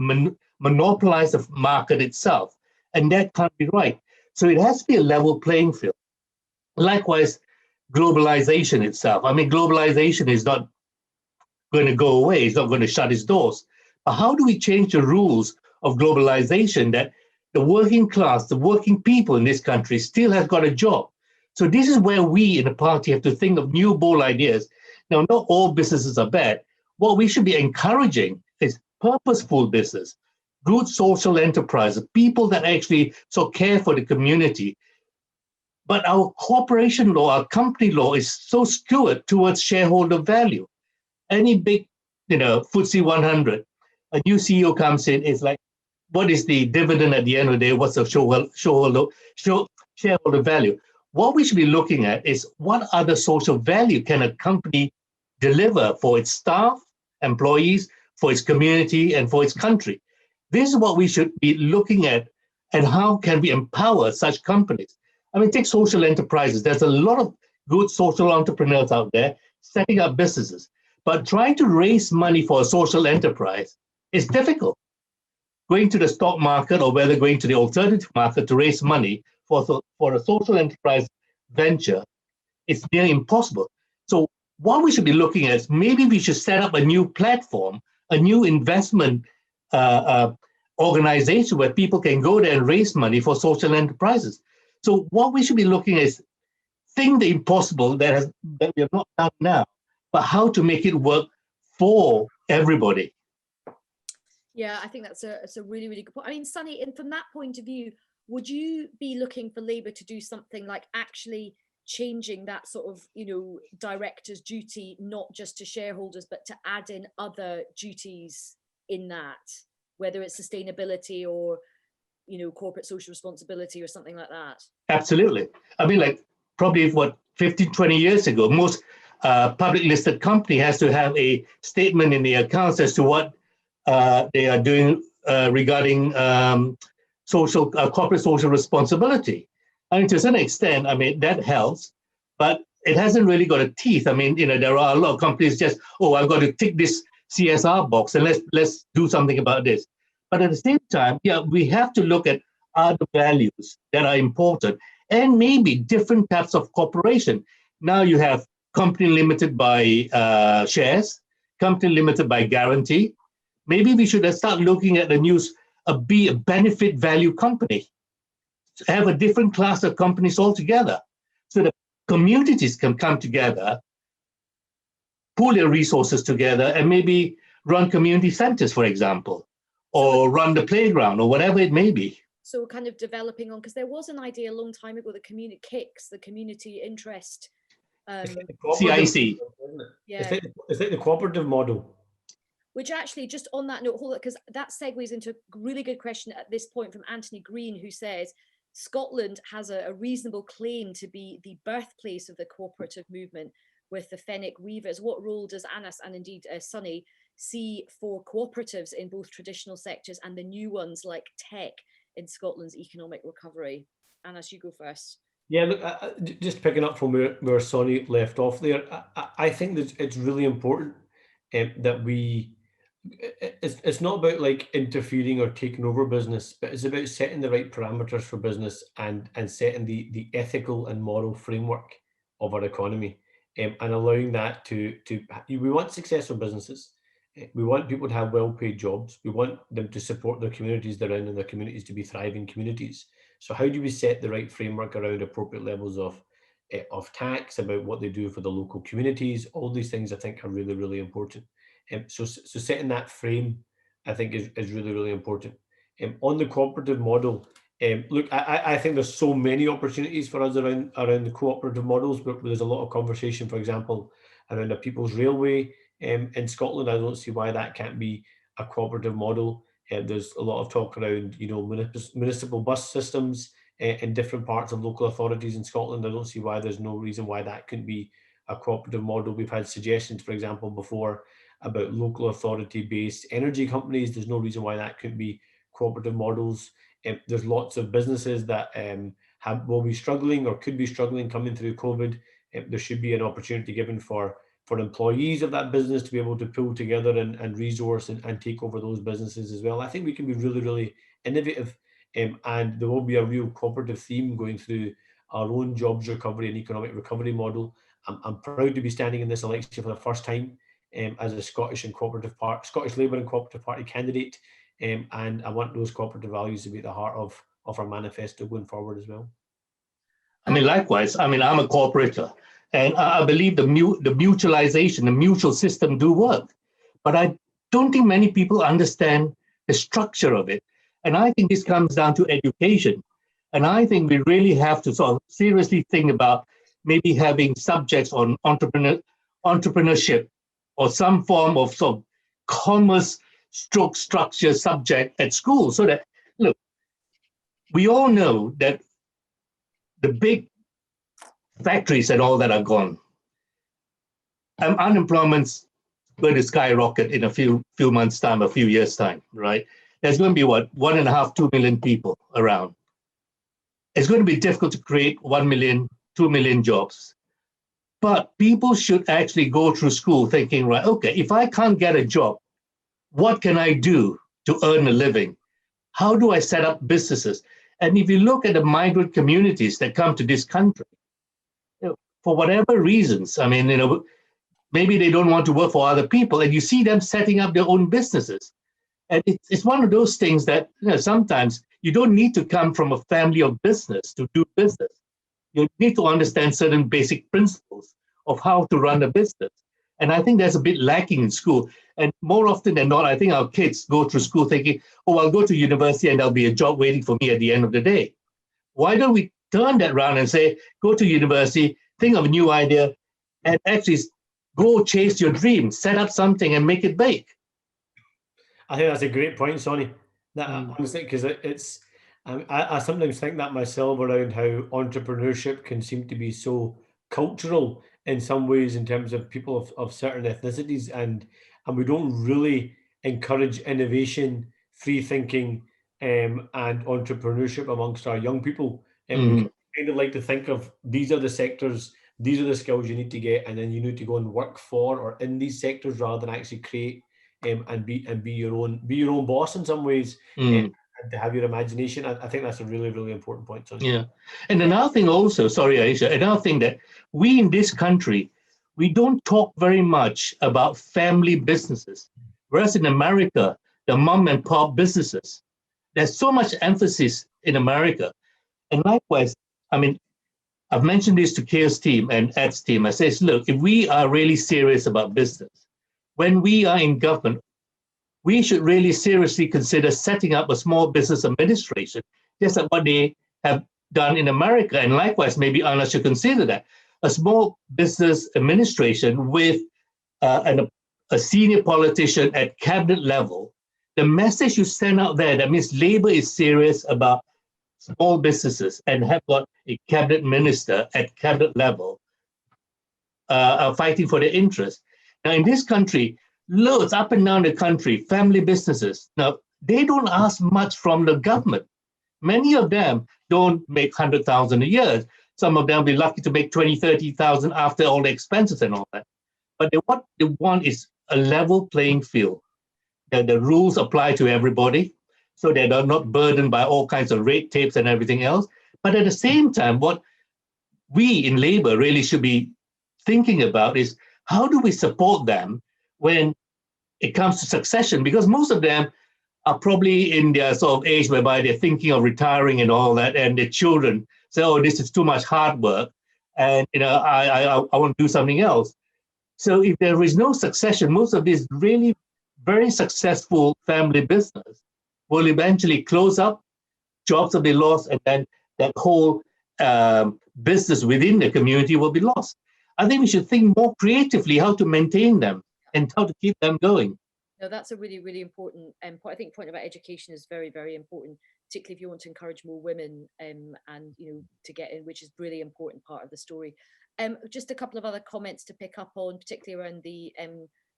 monopolize the market itself, and that can't be right. So it has to be a level playing field. Likewise, globalization itself. I mean, globalization is not going to go away. It's not going to shut its doors. But how do we change the rules of globalization that the working class, the working people in this country still has got a job? So this is where we in the party have to think of new bold ideas. Now, not all businesses are bad. What we should be encouraging is purposeful business, good social enterprises, people that actually care for the community. But our corporation law, our company law is so skewed towards shareholder value. Any big, FTSE 100, a new CEO comes in, it's like, what is the dividend at the end of the day? What's the shareholder value? What we should be looking at is what other social value can a company deliver for its staff, employees, for its community, and for its country. This is what we should be looking at, and how can we empower such companies? I mean, take social enterprises. There's a lot of good social entrepreneurs out there setting up businesses, but trying to raise money for a social enterprise is difficult. Going to the stock market or whether going to the alternative market to raise money for a social enterprise venture is nearly impossible. So what we should be looking at is maybe we should set up a new platform, a new investment organization where people can go there and raise money for social enterprises. So what we should be looking at is think the impossible that we have not done now, but how to make it work for everybody. Yeah, I think that's a really, really good point. I mean, Sonny, and from that point of view, would you be looking for Labour to do something like actually changing that sort of, director's duty, not just to shareholders, but to add in other duties in that, whether it's sustainability or, corporate social responsibility or something like that? Absolutely. I mean, like probably 15, 20 years ago, most public listed company has to have a statement in the accounts as to what they are doing regarding corporate social responsibility. I mean, to some extent, I mean, that helps, but it hasn't really got a teeth. I mean, there are a lot of companies just, I've got to tick this CSR box and let's do something about this. But at the same time, we have to look at other values that are important and maybe different types of corporation. Now you have company limited by shares, company limited by guarantee. Maybe we should start looking at the news, be a benefit value company, have a different class of companies altogether, so that communities can come together, pool their resources together, and maybe run community centers, for example, or run the playground, or whatever it may be. So kind of developing on, because there was an idea a long time ago, the community KICS, the community interest. CIC. Yeah. It's like the cooperative model. Which actually, just on that note, because that segues into a really good question at this point from Anthony Green, who says, Scotland has a reasonable claim to be the birthplace of the cooperative movement with the Fenwick Weavers. What role does Anas and indeed Sonny see for cooperatives in both traditional sectors and the new ones like tech in Scotland's economic recovery? Anas, you go first. Yeah, look, just picking up from where Sonny left off there, I think that it's really important that it's not about like interfering or taking over business, but it's about setting the right parameters for business and setting the ethical and moral framework of our economy, and allowing that to we want successful businesses. We want people to have well-paid jobs. We want them to support their communities they're in and their communities to be thriving communities. So how do we set the right framework around appropriate levels of tax, about what they do for the local communities? All these things I think are really, really important. So setting that frame, I think, is really, really important. On the cooperative model, look, I think there's so many opportunities for us around the cooperative models, but there's a lot of conversation, for example, around a people's railway in Scotland. I don't see why that can't be a cooperative model. There's a lot of talk around, municipal bus systems in different parts of local authorities in Scotland. I don't see why there's no reason why that couldn't be a cooperative model. We've had suggestions, for example, before about local authority-based energy companies. There's no reason why that couldn't be cooperative models. There's lots of businesses that will be struggling or could be struggling coming through COVID. There should be an opportunity given for employees of that business to be able to pull together and resource and take over those businesses as well. I think we can be really, really innovative, and there will be a real cooperative theme going through our own jobs recovery and economic recovery model. I'm proud to be standing in this election for the first time as a Scottish Labour and Cooperative Party candidate, and I want those cooperative values to be at the heart of our manifesto going forward as well. I mean, likewise, I mean, I'm a cooperator, and I believe the mutualization, the mutual system do work. But I don't think many people understand the structure of it. And I think this comes down to education. And I think we really have to sort of seriously think about maybe having subjects on entrepreneurship or some form of sort of commerce structure subject at school, so that, look, we all know that the big factories and all that are gone. Unemployment's going to skyrocket in a few months' time, a few years' time, right? There's going to be, what, 1.5, 2 million people around. It's going to be difficult to create 1 million, 2 million jobs. But people should actually go through school thinking, right, okay, if I can't get a job, what can I do to earn a living? How do I set up businesses? And if you look at the migrant communities that come to this country, for whatever reasons, I mean, maybe they don't want to work for other people, and you see them setting up their own businesses. And it's one of those things that, sometimes you don't need to come from a family of business to do business. You need to understand certain basic principles of how to run a business. And I think that's a bit lacking in school. And more often than not, I think our kids go through school thinking, oh, I'll go to university and there'll be a job waiting for me at the end of the day. Why don't we turn that around and say, go to university, think of a new idea, and actually go chase your dream, set up something and make it big. I think that's a great point, Sonny. That honestly, because it's, I sometimes think that myself around how entrepreneurship can seem to be so cultural in some ways in terms of people of certain ethnicities, and we don't really encourage innovation, free thinking, and entrepreneurship amongst our young people. And we kind of like to think of, these are the sectors, these are the skills you need to get, and then you need to go and work for or in these sectors rather than actually create and be your own boss in some ways, and to have your imagination. I think that's a really, really important point, Sonny. Yeah. And another thing also, sorry, Ayesha, another thing that we in this country, we don't talk very much about family businesses. Whereas in America, the mom and pop businesses, there's so much emphasis in America. And likewise, I mean, I've mentioned this to Keir's team and Ed's team. I says, look, if we are really serious about business, when we are in government, we should really seriously consider setting up a small business administration, just like what they have done in America. And likewise, maybe Anna should consider that. A small business administration with a senior politician at cabinet level. The message you send out there, that means Labour is serious about small businesses and have got a cabinet minister at cabinet level fighting for their interests. Now, in this country, loads up and down the country, family businesses. Now, they don't ask much from the government. Many of them don't make 100,000 a year. Some of them will be lucky to make 20, 30,000 after all the expenses and all that. But what they want is a level playing field, that the rules apply to everybody, so they are not burdened by all kinds of red tapes and everything else. But at the same time, what we in Labour really should be thinking about is, how do we support them when it comes to succession? Because most of them are probably in their sort of age whereby they're thinking of retiring and all that, and their children say, oh, this is too much hard work, and I want to do something else. So if there is no succession, most of these really very successful family business will eventually close up, jobs will be lost, and then that whole business within the community will be lost. I think we should think more creatively how to maintain them and how to keep them going. No, that's a really, really important point. I think the point about education is very, very important. particularly if you want to encourage more women and to get in, which is a really important part of the story. Just a couple of other comments to pick up on, particularly around the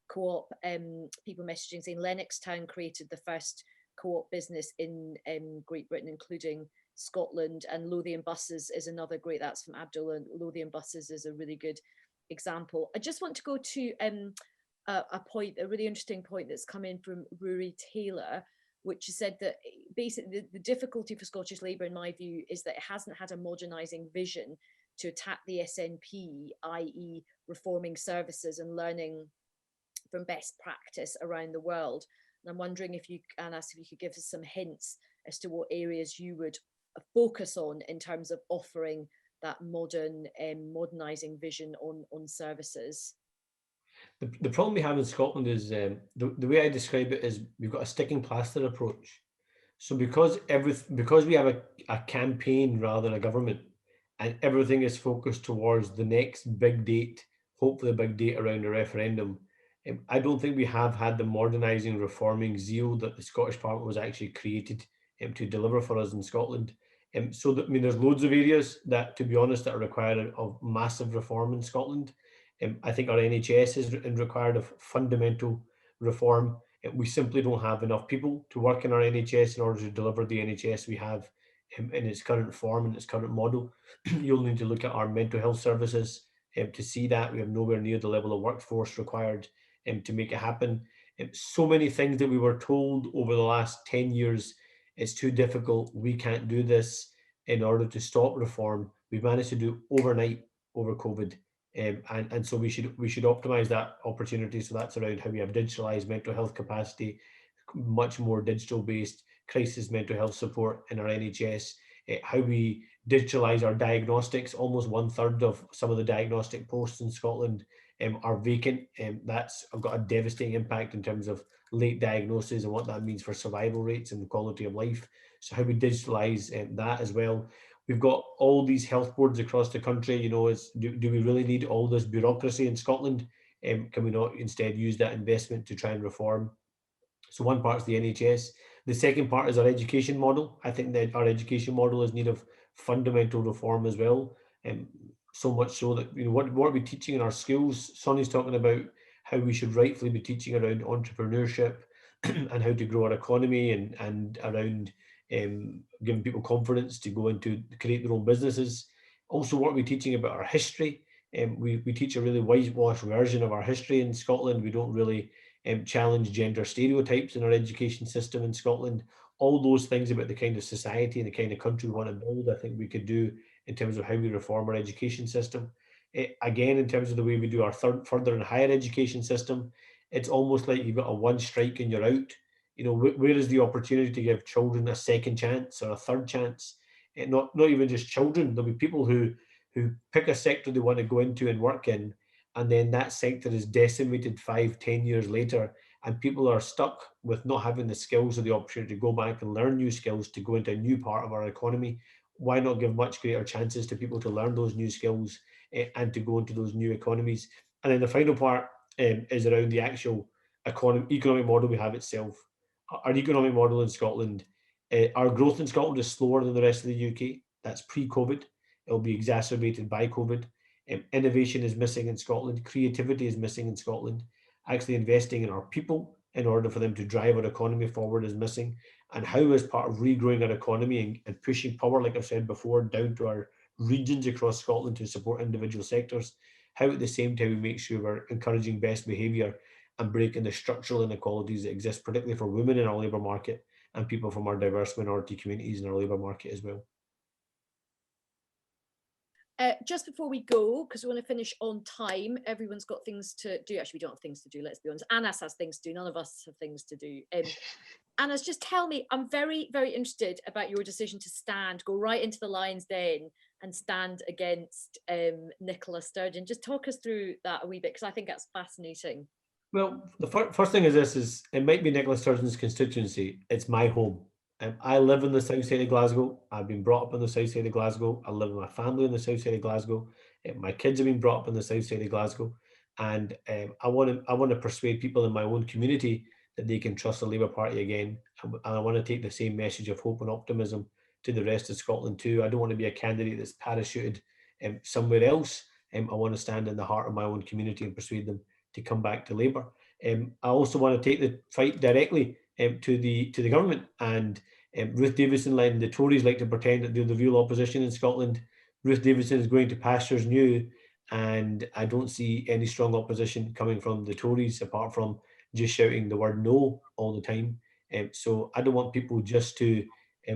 co-op. People messaging saying Lennoxtown created the first co-op business in Great Britain, including Scotland, and Lothian Buses is another great, that's from Abdul, and Lothian Buses is a really good example. I just want to go to a really interesting point that's come in from Rory Taylor, which said that basically the difficulty for Scottish Labour, in my view, is that it hasn't had a modernising vision to attack the SNP, i.e. reforming services and learning from best practice around the world. And I'm wondering if you, Anas, if you could give us some hints as to what areas you would focus on in terms of offering that modernising vision on services. The problem we have in Scotland is the way I describe it is we've got a sticking plaster approach. So because we have a campaign rather than a government, and everything is focused towards the next big date, hopefully a big date around a referendum, I don't think we have had the modernising, reforming zeal that the Scottish Parliament was actually created to deliver for us in Scotland. So that, I mean, there's loads of areas that, to be honest, that are required of massive reform in Scotland. I think our NHS is required of fundamental reform. We simply don't have enough people to work in our NHS in order to deliver the NHS we have in its current form and its current model. You'll need to look at our mental health services to see that we have nowhere near the level of workforce required to make it happen. So many things that we were told over the last 10 years, it's too difficult, we can't do this, in order to stop reform, we've managed to do overnight over COVID. And so we should optimize that opportunity. So that's around how we have digitalized mental health capacity, much more digital based crisis mental health support in our NHS, how we digitalize our diagnostics. Almost 1/3 of some of the diagnostic posts in Scotland are vacant. That's got a devastating impact in terms of late diagnosis and what that means for survival rates and quality of life. So how we digitalize that as well. We've got all these health boards across the country. Do we really need all this bureaucracy in Scotland? Can we not instead use that investment to try and reform? So one part is the NHS. The second part is our education model. I think that our education model is in need of fundamental reform as well. So much so that, what are we teaching in our schools? Sonny's talking about how we should rightfully be teaching around entrepreneurship and how to grow our economy and around giving people confidence to go into create their own businesses. Also, what are we teaching about our history? We teach a really whitewashed version of our history in Scotland. We don't really challenge gender stereotypes in our education system in Scotland. All those things about the kind of society and the kind of country we want to build, I think we could do in terms of how we reform our education system. Again, in terms of the way we do our further and higher education system, it's almost like you've got a one strike and you're out. Where is the opportunity to give children a second chance or a third chance? Not even just children. There'll be people who pick a sector they want to go into and work in, and then that sector is decimated 5-10 years later, and people are stuck with not having the skills or the opportunity to go back and learn new skills to go into a new part of our economy. Why not give much greater chances to people to learn those new skills and to go into those new economies? And then the final part is around the actual economic model we have itself. Our economic model in Scotland, our growth in Scotland is slower than the rest of the UK. That's pre-COVID. It'll be exacerbated by COVID. Innovation is missing in Scotland. Creativity is missing in Scotland. Actually investing in our people in order for them to drive our economy forward is missing. And how, as part of regrowing our economy and pushing power, like I've said before, down to our regions across Scotland to support individual sectors, how at the same time we make sure we're encouraging best behaviour and breaking the structural inequalities that exist, particularly for women in our labour market and people from our diverse minority communities in our labour market as well. Just before we go, because we want to finish on time, everyone's got things to do. Actually, we don't have things to do, let's be honest. Anas has things to do. None of us have things to do. Anas, just tell me, I'm very, very interested about your decision to go right into the lion's den and stand against Nicola Sturgeon. Just talk us through that a wee bit, because I think that's fascinating. Well, the first thing is it might be Nicola Sturgeon's constituency. It's my home. I live in the south side of Glasgow. I've been brought up in the south side of Glasgow. I live with my family in the south side of Glasgow. My kids have been brought up in the south side of Glasgow, and I want to persuade people in my own community that they can trust the Labour Party again. And I want to take the same message of hope and optimism to the rest of Scotland too. I don't want to be a candidate that's parachuted somewhere else. I want to stand in the heart of my own community and persuade them to come back to Labour. I also want to take the fight directly to the government. And Ruth Davidson and the Tories like to pretend that they're the real opposition in Scotland. Ruth Davidson is going to pastures new, and I don't see any strong opposition coming from the Tories apart from just shouting the word no all the time. So I don't want people just to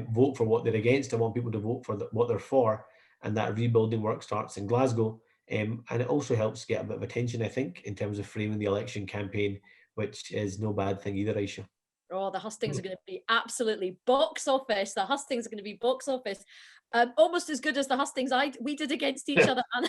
vote for what they're against. I want people to vote for what they're for, and that rebuilding work starts in Glasgow. And it also helps get a bit of attention, I think, in terms of framing the election campaign, which is no bad thing either, Ayesha. Oh, the hustings are going to be absolutely box office. The hustings are going to be box office. Almost as good as the hustings we did against each other. And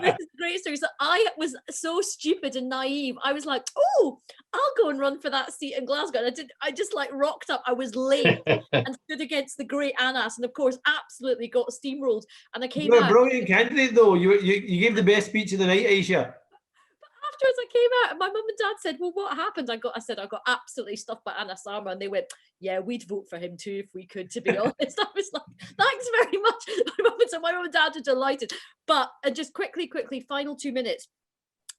this is a great story. So I was so stupid and naive. I was like, oh, I'll go and run for that seat in Glasgow. And I just like rocked up. I was late and stood against the great Anas, and of course absolutely got steamrolled. And I came You're out. a brilliant candidate though. You gave the best speech of the night, Ayesha. Afterwards, I came out and my mum and dad said, well, what happened? I said I got absolutely stuffed by Anna Sarwar, and they went, yeah, we'd vote for him too if we could, to be honest. I was like, thanks very much. My mum and dad are delighted. But just quickly, final 2 minutes.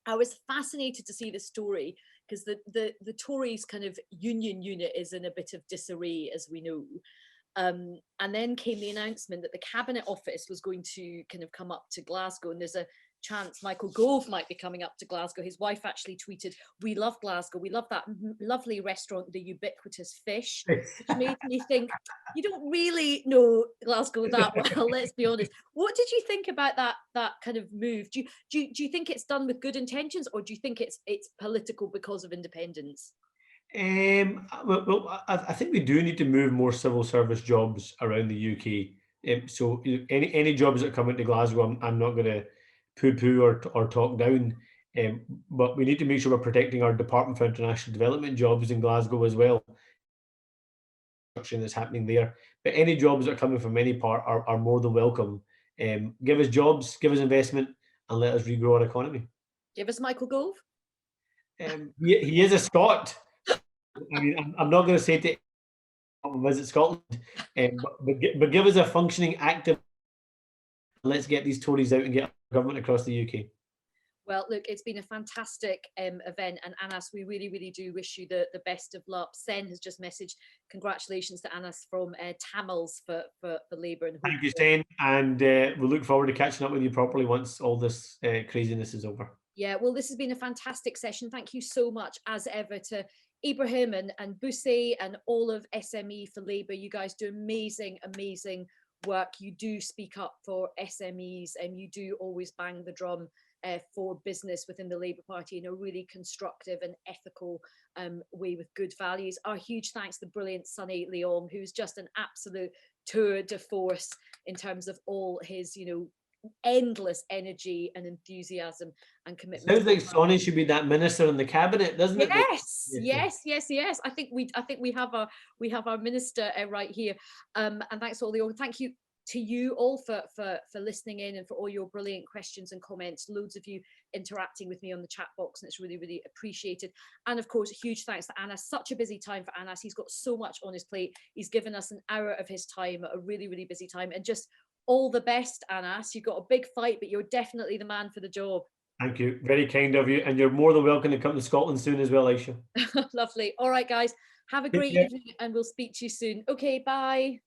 I was fascinated to see the story because the Tories kind of union unit is in a bit of disarray, as we know. And then came the announcement that the Cabinet Office was going to kind of come up to Glasgow, and there's a chance Michael Gove might be coming up to Glasgow. His wife actually tweeted, we love Glasgow, we love that lovely restaurant, the Ubiquitous Fish, which made me think, you don't really know Glasgow that well, let's be honest. What did you think about that kind of move? Do you think it's done with good intentions, or do you think it's political because of independence? Well, I think we do need to move more civil service jobs around the UK. So any jobs that come into Glasgow, I'm not going to poo-poo or talk down, but we need to make sure we're protecting our Department for International Development jobs in Glasgow as well. That's happening there, but any jobs that are coming from any part are more than welcome. Give us jobs, give us investment, and let us regrow our economy. Give us Michael Gove. He is a Scot. I mean, I'm not going to say to visit Scotland, but give us a functioning, active. Let's get these Tories out and get government across the UK. Well, look, it's been a fantastic event, and Anas, we really, really do wish you the best of luck. Sen has just messaged congratulations to Anas from Tamils for Labour. And thank you, Sen, and we look forward to catching up with you properly once all this craziness is over. Yeah, well, this has been a fantastic session. Thank you so much, as ever, to Ibrahim and Busse and all of SME for Labour. You guys do amazing work. You do speak up for SMEs, and you do always bang the drum for business within the Labour Party in a really constructive and ethical way with good values. Our huge thanks to the brilliant Sonny Leong, who's just an absolute tour de force in terms of all his, endless energy and enthusiasm and commitment. Sounds like Sonny should be that minister in the cabinet, doesn't it? Yes. I think we have our minister right here. And thanks to all thank you to you all for listening in and for all your brilliant questions and comments. Loads of you interacting with me on the chat box, and it's really, really appreciated. And of course, a huge thanks to Anas. Such a busy time for Anas. He's got so much on his plate. He's given us an hour of his time at a really, really busy time. And just all the best, Anas. You've got a big fight, but you're definitely the man for the job. Thank you. Very kind of you. And you're more than welcome to come to Scotland soon as well, Ayesha. Lovely. All right, guys. Have a great evening, and we'll speak to you soon. Okay, bye.